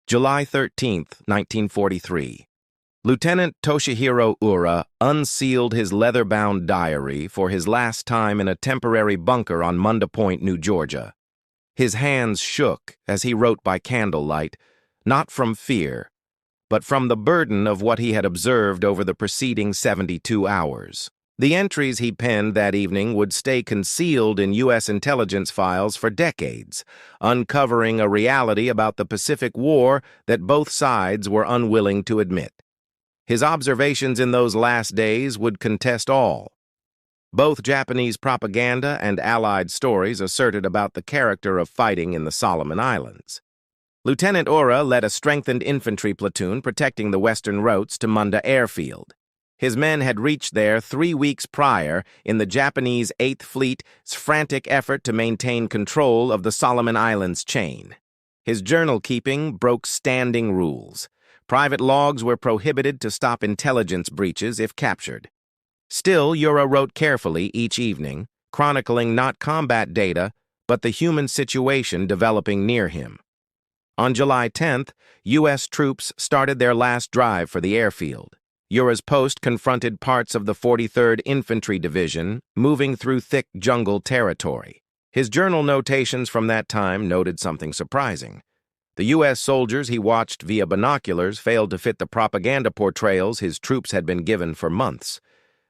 July 13, 1943. Lieutenant Toshihiro Oura unsealed his leather-bound diary for his last time in a temporary bunker on Munda Point, New Georgia. His hands shook as he wrote by candlelight, not from fear, but from the burden of what he had observed over the preceding 72 hours. The entries he penned that evening would stay concealed in U.S. intelligence files for decades, uncovering a reality about the Pacific War that both sides were unwilling to admit. His observations in those last days would contest all. Both Japanese propaganda and Allied stories asserted about the character of fighting in the Solomon Islands. Lieutenant Oura led a strengthened infantry platoon protecting the western routes to Munda Airfield. His men had reached there 3 weeks prior in the Japanese 8th Fleet's frantic effort to maintain control of the Solomon Islands chain. His journal-keeping broke standing rules. Private logs were prohibited to stop intelligence breaches if captured. Still, Oura wrote carefully each evening, chronicling not combat data, but the human situation developing near him. On July 10th, U.S. troops started their last drive for the airfield. Oura's post confronted parts of the 43rd Infantry Division, moving through thick jungle territory. His journal notations from that time noted something surprising. The U.S. soldiers he watched via binoculars failed to fit the propaganda portrayals his troops had been given for months.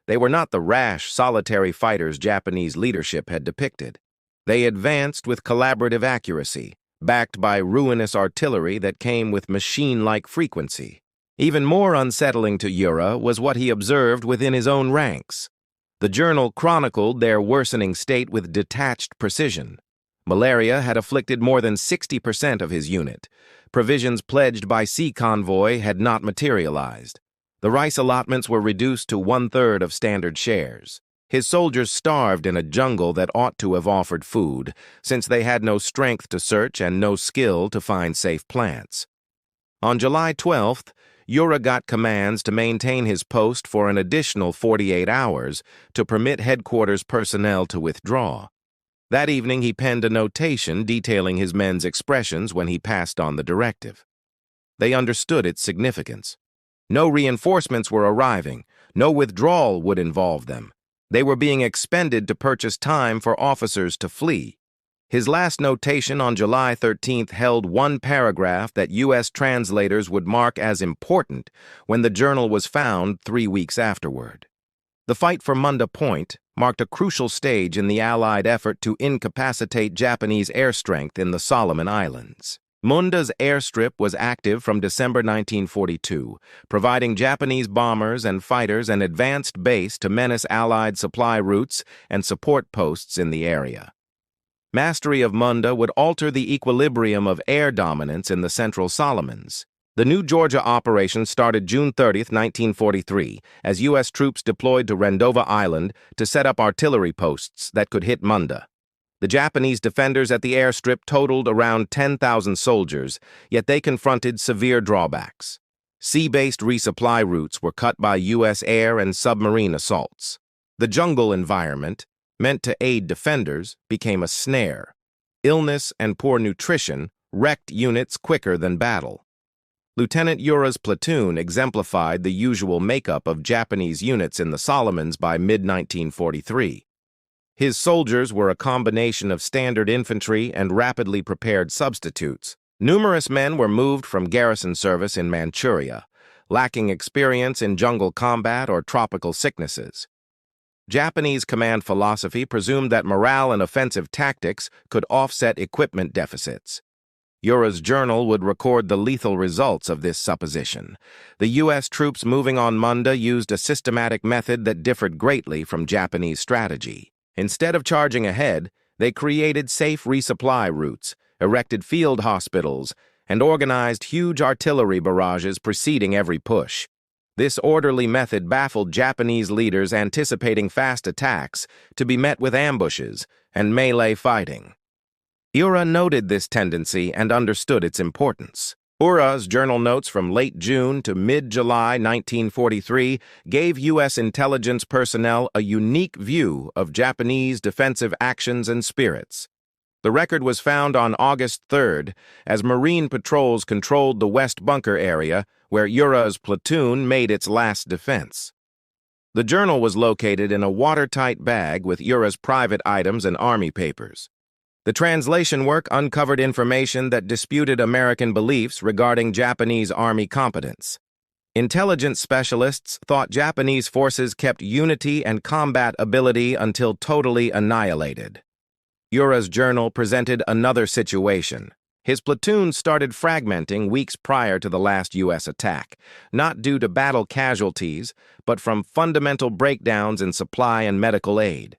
They were not the rash, solitary fighters Japanese leadership had depicted. They advanced with collaborative accuracy, backed by ruinous artillery that came with machine-like frequency. Even more unsettling to Oura was what he observed within his own ranks. The journal chronicled their worsening state with detached precision. Malaria had afflicted more than 60% of his unit. Provisions pledged by sea convoy had not materialized. The rice allotments were reduced to 1/3 of standard shares. His soldiers starved in a jungle that ought to have offered food, since they had no strength to search and no skill to find safe plants. On July 12th, Oura got commands to maintain his post for an additional 48 hours to permit headquarters personnel to withdraw. That evening, he penned a notation detailing his men's expressions when he passed on the directive. They understood its significance. No reinforcements were arriving. No withdrawal would involve them. They were being expended to purchase time for officers to flee. His last notation on July 13th held one paragraph that U.S. translators would mark as important when the journal was found 3 weeks afterward. The fight for Munda Point marked a crucial stage in the Allied effort to incapacitate Japanese air strength in the Solomon Islands. Munda's airstrip was active from December 1942, providing Japanese bombers and fighters an advanced base to menace Allied supply routes and support posts in the area. Mastery of Munda would alter the equilibrium of air dominance in the Central Solomons. The New Georgia operation started June 30, 1943, as U.S. troops deployed to Rendova Island to set up artillery posts that could hit Munda. The Japanese defenders at the airstrip totaled around 10,000 soldiers, yet they confronted severe drawbacks. Sea-based resupply routes were cut by U.S. air and submarine assaults. The jungle environment, meant to aid defenders, became a snare. Illness and poor nutrition wrecked units quicker than battle. Lieutenant Oura's platoon exemplified the usual makeup of Japanese units in the Solomons by mid-1943. His soldiers were a combination of standard infantry and rapidly prepared substitutes. Numerous men were moved from garrison service in Manchuria, lacking experience in jungle combat or tropical sicknesses. Japanese command philosophy presumed that morale and offensive tactics could offset equipment deficits. Oura's journal would record the lethal results of this supposition. The U.S. troops moving on Munda used a systematic method that differed greatly from Japanese strategy. Instead of charging ahead, they created safe resupply routes, erected field hospitals, and organized huge artillery barrages preceding every push. This orderly method baffled Japanese leaders anticipating fast attacks to be met with ambushes and melee fighting. Oura noted this tendency and understood its importance. Oura's journal notes from late June to mid-July 1943 gave U.S. intelligence personnel a unique view of Japanese defensive actions and spirits. The record was found on August 3rd as Marine patrols controlled the West Bunker area where Oura's platoon made its last defense. The journal was located in a watertight bag with Oura's private items and army papers. The translation work uncovered information that disputed American beliefs regarding Japanese army competence. Intelligence specialists thought Japanese forces kept unity and combat ability until totally annihilated. Oura's journal presented another situation. His platoon started fragmenting weeks prior to the last U.S. attack, not due to battle casualties, but from fundamental breakdowns in supply and medical aid.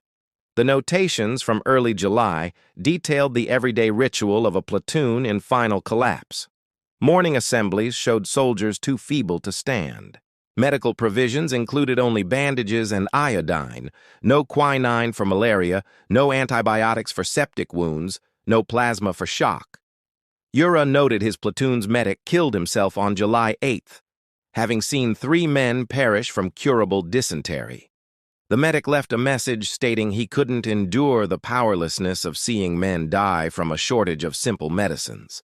The notations from early July detailed the everyday ritual of a platoon in final collapse. Morning assemblies showed soldiers too feeble to stand. Medical provisions included only bandages and iodine, no quinine for malaria, no antibiotics for septic wounds, no plasma for shock. Oura noted his platoon's medic killed himself on July 8th, having seen 3 men perish from curable dysentery. The medic left a message stating he couldn't endure the powerlessness of seeing men die from a shortage of simple medicines.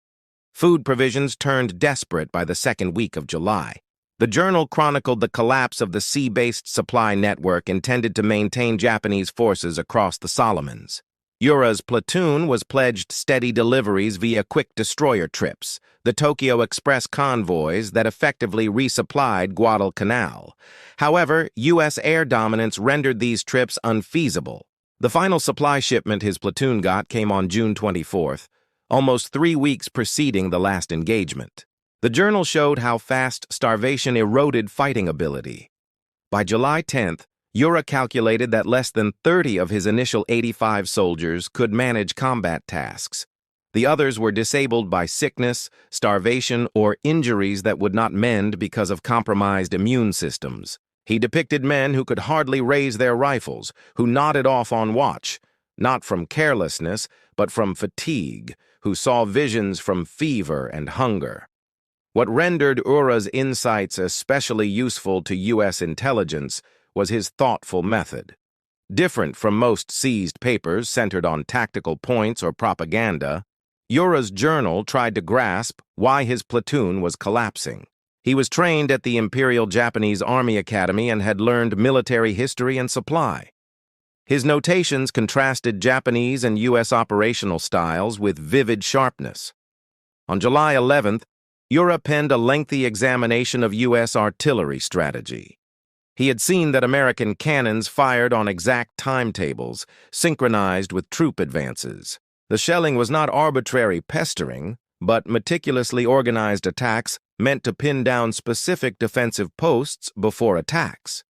Food provisions turned desperate by the second week of July. The journal chronicled the collapse of the sea-based supply network intended to maintain Japanese forces across the Solomons. Oura's platoon was pledged steady deliveries via quick destroyer trips, the Tokyo Express convoys that effectively resupplied Guadalcanal. However, U.S. air dominance rendered these trips unfeasible. The final supply shipment his platoon got came on June 24th, almost 3 weeks preceding the last engagement. The journal showed how fast starvation eroded fighting ability. By July 10th, Oura calculated that less than 30 of his initial 85 soldiers could manage combat tasks. The others were disabled by sickness, starvation, or injuries that would not mend because of compromised immune systems. He depicted men who could hardly raise their rifles, who nodded off on watch, not from carelessness, but from fatigue, who saw visions from fever and hunger. What rendered Oura's insights especially useful to U.S. intelligence was his thoughtful method. Different from most seized papers centered on tactical points or propaganda, Oura's journal tried to grasp why his platoon was collapsing. He was trained at the Imperial Japanese Army Academy and had learned military history and supply. His notations contrasted Japanese and U.S. operational styles with vivid sharpness. On July 11th, Oura penned a lengthy examination of U.S. artillery strategy. He had seen that American cannons fired on exact timetables, synchronized with troop advances. The shelling was not arbitrary pestering, but meticulously organized attacks meant to pin down specific defensive posts before attacks.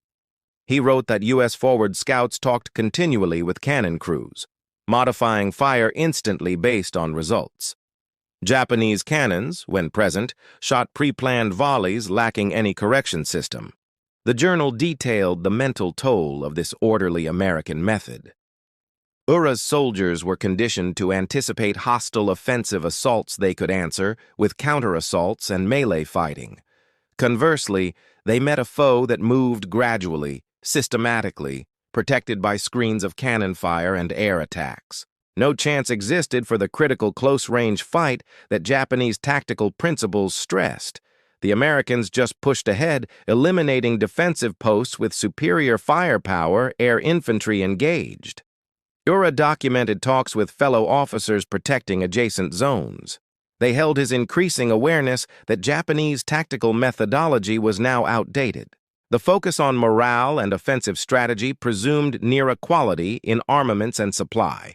He wrote that U.S. forward scouts talked continually with cannon crews, modifying fire instantly based on results. Japanese cannons, when present, shot pre-planned volleys lacking any correction system. The journal detailed the mental toll of this orderly American method. Oura's soldiers were conditioned to anticipate hostile offensive assaults they could answer with counter-assaults and melee fighting. Conversely, they met a foe that moved gradually, systematically, protected by screens of cannon fire and air attacks. No chance existed for the critical close-range fight that Japanese tactical principles stressed. The Americans just pushed ahead, eliminating defensive posts with superior firepower, air infantry engaged. Oura documented talks with fellow officers protecting adjacent zones. They held his increasing awareness that Japanese tactical methodology was now outdated. The focus on morale and offensive strategy presumed near equality in armaments and supply.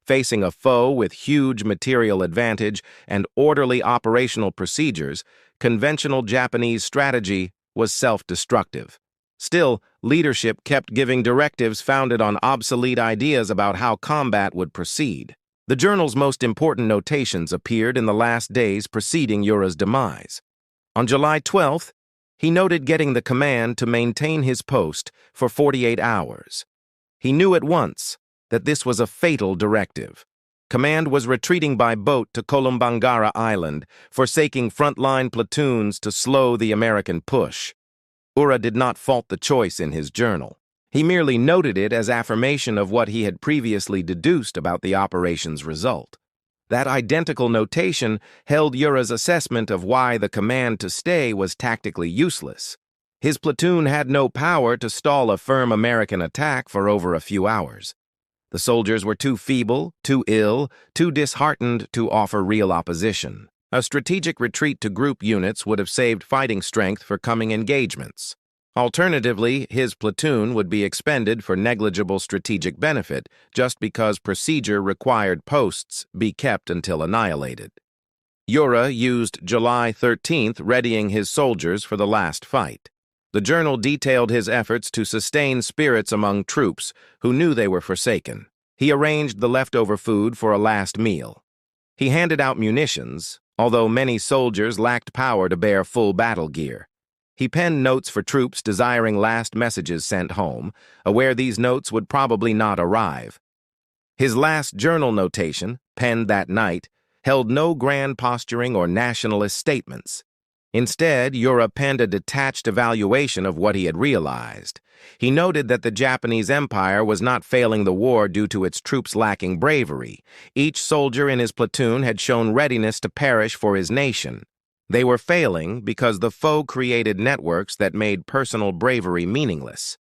Facing a foe with huge material advantage and orderly operational procedures, conventional Japanese strategy was self-destructive. Still, leadership kept giving directives founded on obsolete ideas about how combat would proceed. The journal's most important notations appeared in the last days preceding Oura's demise. On July 12th, he noted getting the command to maintain his post for 48 hours. He knew at once that this was a fatal directive. Command was retreating by boat to Kolombangara Island, forsaking frontline platoons to slow the American push. Oura did not fault the choice in his journal. He merely noted it as affirmation of what he had previously deduced about the operation's result. That identical notation held Oura's assessment of why the command to stay was tactically useless. His platoon had no power to stall a firm American attack for over a few hours. The soldiers were too feeble, too ill, too disheartened to offer real opposition. A strategic retreat to group units would have saved fighting strength for coming engagements. Alternatively, his platoon would be expended for negligible strategic benefit just because procedure required posts be kept until annihilated. Oura used July 13th readying his soldiers for the last fight. The journal detailed his efforts to sustain spirits among troops who knew they were forsaken. He arranged the leftover food for a last meal. He handed out munitions, although many soldiers lacked power to bear full battle gear. He penned notes for troops desiring last messages sent home, aware these notes would probably not arrive. His last journal notation, penned that night, held no grand posturing or nationalist statements. Instead, Oura penned a detached evaluation of what he had realized. He noted that the Japanese Empire was not failing the war due to its troops lacking bravery. Each soldier in his platoon had shown readiness to perish for his nation. They were failing because the foe created networks that made personal bravery meaningless.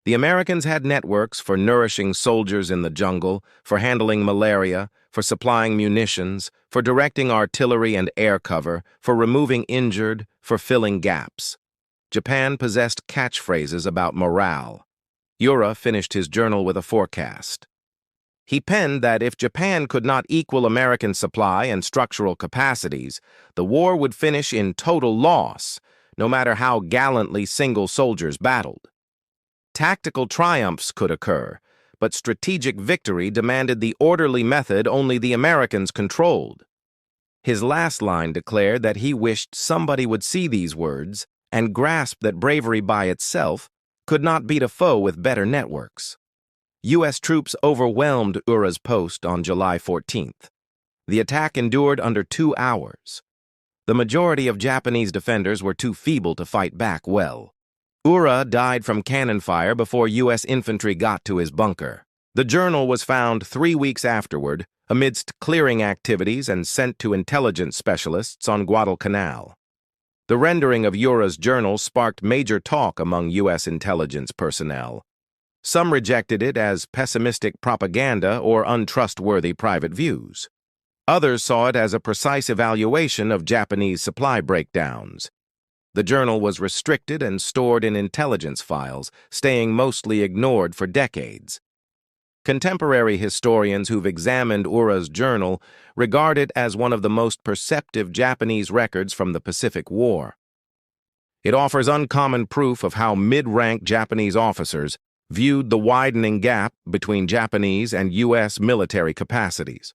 The Americans had networks for nourishing soldiers in the jungle, for handling malaria, for supplying munitions, for directing artillery and air cover, for removing injured, for filling gaps. Japan possessed catchphrases about morale. Oura finished his journal with a forecast. He penned that if Japan could not equal American supply and structural capacities, the war would finish in total loss, no matter how gallantly single soldiers battled. Tactical triumphs could occur, but strategic victory demanded the orderly method only the Americans controlled. His last line declared that he wished somebody would see these words and grasp that bravery by itself could not beat a foe with better networks. U.S. troops overwhelmed Oura's post on July 14th. The attack endured under 2 hours. The majority of Japanese defenders were too feeble to fight back well. Oura died from cannon fire before U.S. infantry got to his bunker. The journal was found 3 weeks afterward, amidst clearing activities and sent to intelligence specialists on Guadalcanal. The rendering of Oura's journal sparked major talk among U.S. intelligence personnel. Some rejected it as pessimistic propaganda or untrustworthy private views. Others saw it as a precise evaluation of Japanese supply breakdowns. The journal was restricted and stored in intelligence files, staying mostly ignored for decades. Contemporary historians who've examined Oura's journal regard it as one of the most perceptive Japanese records from the Pacific War. It offers uncommon proof of how mid-rank Japanese officers viewed the widening gap between Japanese and U.S. military capacities.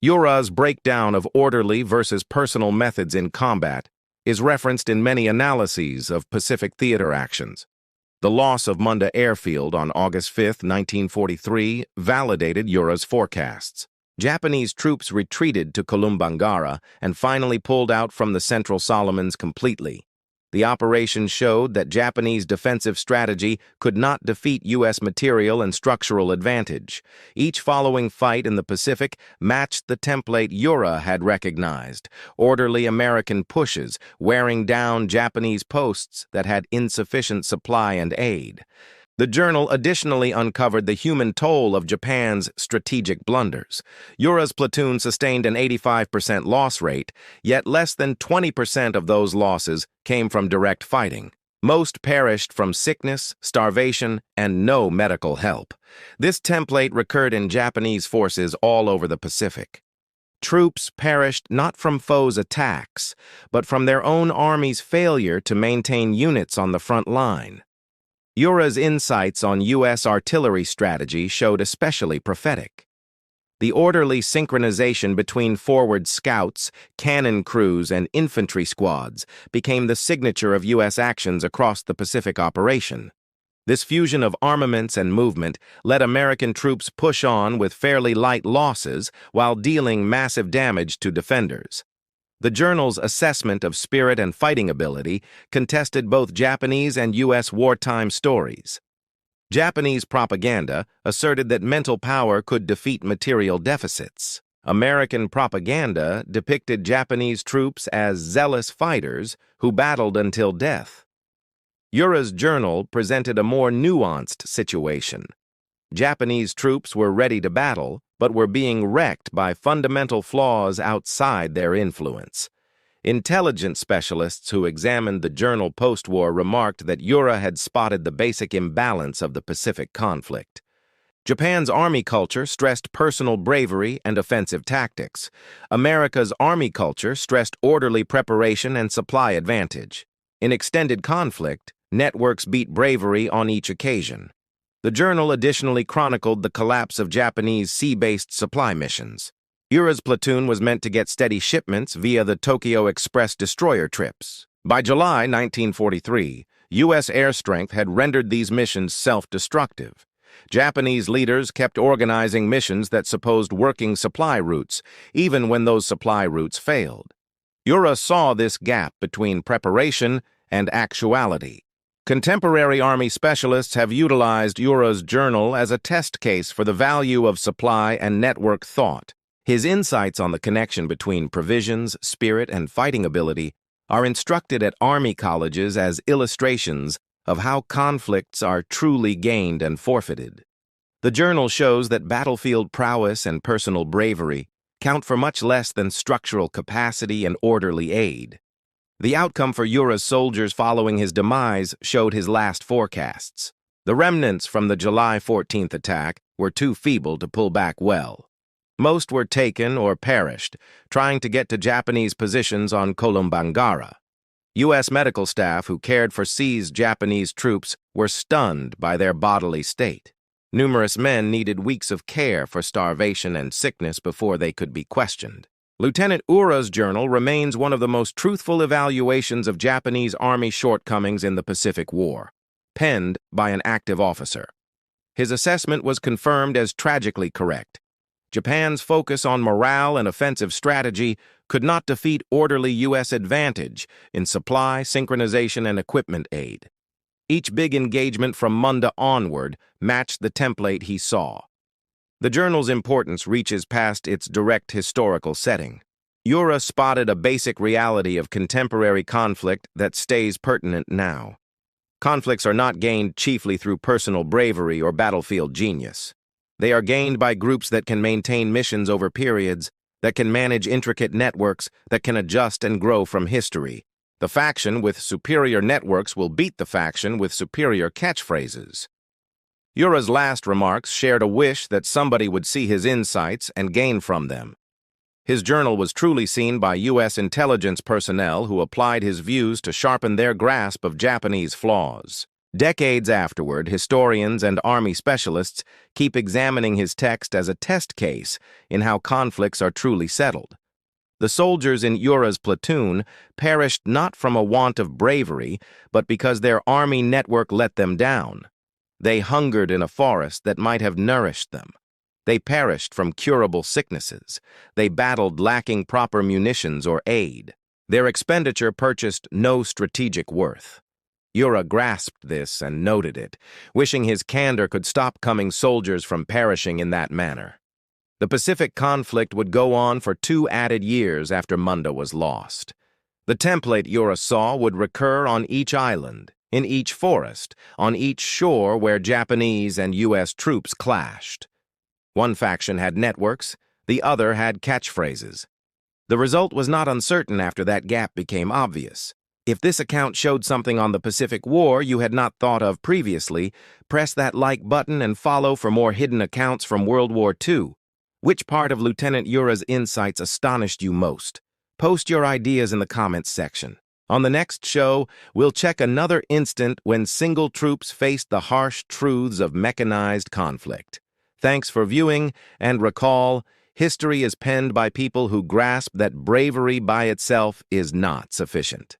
Oura's breakdown of orderly versus personal methods in combat is referenced in many analyses of Pacific theater actions. The loss of Munda Airfield on August 5, 1943, validated Oura's forecasts. Japanese troops retreated to Kolumbangara and finally pulled out from the Central Solomons completely. The operation showed that Japanese defensive strategy could not defeat U.S. material and structural advantage. Each following fight in the Pacific matched the template Oura had recognized: orderly American pushes, wearing down Japanese posts that had insufficient supply and aid. The journal additionally uncovered the human toll of Japan's strategic blunders. Oura's platoon sustained an 85% loss rate, yet less than 20% of those losses came from direct fighting. Most perished from sickness, starvation, and no medical help. This template recurred in Japanese forces all over the Pacific. Troops perished not from foes' attacks, but from their own army's failure to maintain units on the front line. Oura's insights on U.S. artillery strategy showed especially prophetic. The orderly synchronization between forward scouts, cannon crews, and infantry squads became the signature of U.S. actions across the Pacific operation. This fusion of armaments and movement let American troops push on with fairly light losses while dealing massive damage to defenders. The journal's assessment of spirit and fighting ability contested both Japanese and U.S. wartime stories. Japanese propaganda asserted that mental power could defeat material deficits. American propaganda depicted Japanese troops as zealous fighters who battled until death. Oura's journal presented a more nuanced situation. Japanese troops were ready to battle, but were being wrecked by fundamental flaws outside their influence. Intelligence specialists who examined the journal post-war remarked that Oura had spotted the basic imbalance of the Pacific conflict. Japan's army culture stressed personal bravery and offensive tactics. America's army culture stressed orderly preparation and supply advantage. In extended conflict, networks beat bravery on each occasion. The journal additionally chronicled the collapse of Japanese sea-based supply missions. Oura's platoon was meant to get steady shipments via the Tokyo Express destroyer trips. By July 1943, U.S. air strength had rendered these missions self-destructive. Japanese leaders kept organizing missions that supposed working supply routes, even when those supply routes failed. Oura saw this gap between preparation and actuality. Contemporary Army specialists have utilized Oura's journal as a test case for the value of supply and network thought. His insights on the connection between provisions, spirit, and fighting ability are instructed at Army colleges as illustrations of how conflicts are truly gained and forfeited. The journal shows that battlefield prowess and personal bravery count for much less than structural capacity and orderly aid. The outcome for Oura's soldiers following his demise showed his last forecasts. The remnants from the July 14th attack were too feeble to pull back well. Most were taken or perished, trying to get to Japanese positions on Kolombangara. U.S. medical staff who cared for seized Japanese troops were stunned by their bodily state. Numerous men needed weeks of care for starvation and sickness before they could be questioned. Lieutenant Oura's journal remains one of the most truthful evaluations of Japanese Army shortcomings in the Pacific War, penned by an active officer. His assessment was confirmed as tragically correct. Japan's focus on morale and offensive strategy could not defeat orderly U.S. advantage in supply, synchronization, and equipment aid. Each big engagement from Munda onward matched the template he saw. The journal's importance reaches past its direct historical setting. Oura spotted a basic reality of contemporary conflict that stays pertinent now. Conflicts are not gained chiefly through personal bravery or battlefield genius. They are gained by groups that can maintain missions over periods, that can manage intricate networks, that can adjust and grow from history. The faction with superior networks will beat the faction with superior catchphrases. Oura's last remarks shared a wish that somebody would see his insights and gain from them. His journal was truly seen by U.S. intelligence personnel who applied his views to sharpen their grasp of Japanese flaws. Decades afterward, historians and Army specialists keep examining his text as a test case in how conflicts are truly settled. The soldiers in Oura's platoon perished not from a want of bravery, but because their Army network let them down. They hungered in a forest that might have nourished them. They perished from curable sicknesses. They battled lacking proper munitions or aid. Their expenditure purchased no strategic worth. Oura grasped this and noted it, wishing his candor could stop coming soldiers from perishing in that manner. The Pacific conflict would go on for 2 added years after Munda was lost. The template Oura saw would recur on each island, in each forest, on each shore where Japanese and U.S. troops clashed. One faction had networks, the other had catchphrases. The result was not uncertain after that gap became obvious. If this account showed something on the Pacific War you had not thought of previously, press that like button and follow for more hidden accounts from World War II. Which part of Lieutenant Oura's insights astonished you most? Post your ideas in the comments section. On the next show, we'll check another instant when single troops faced the harsh truths of mechanized conflict. Thanks for viewing, and recall, history is penned by people who grasp that bravery by itself is not sufficient.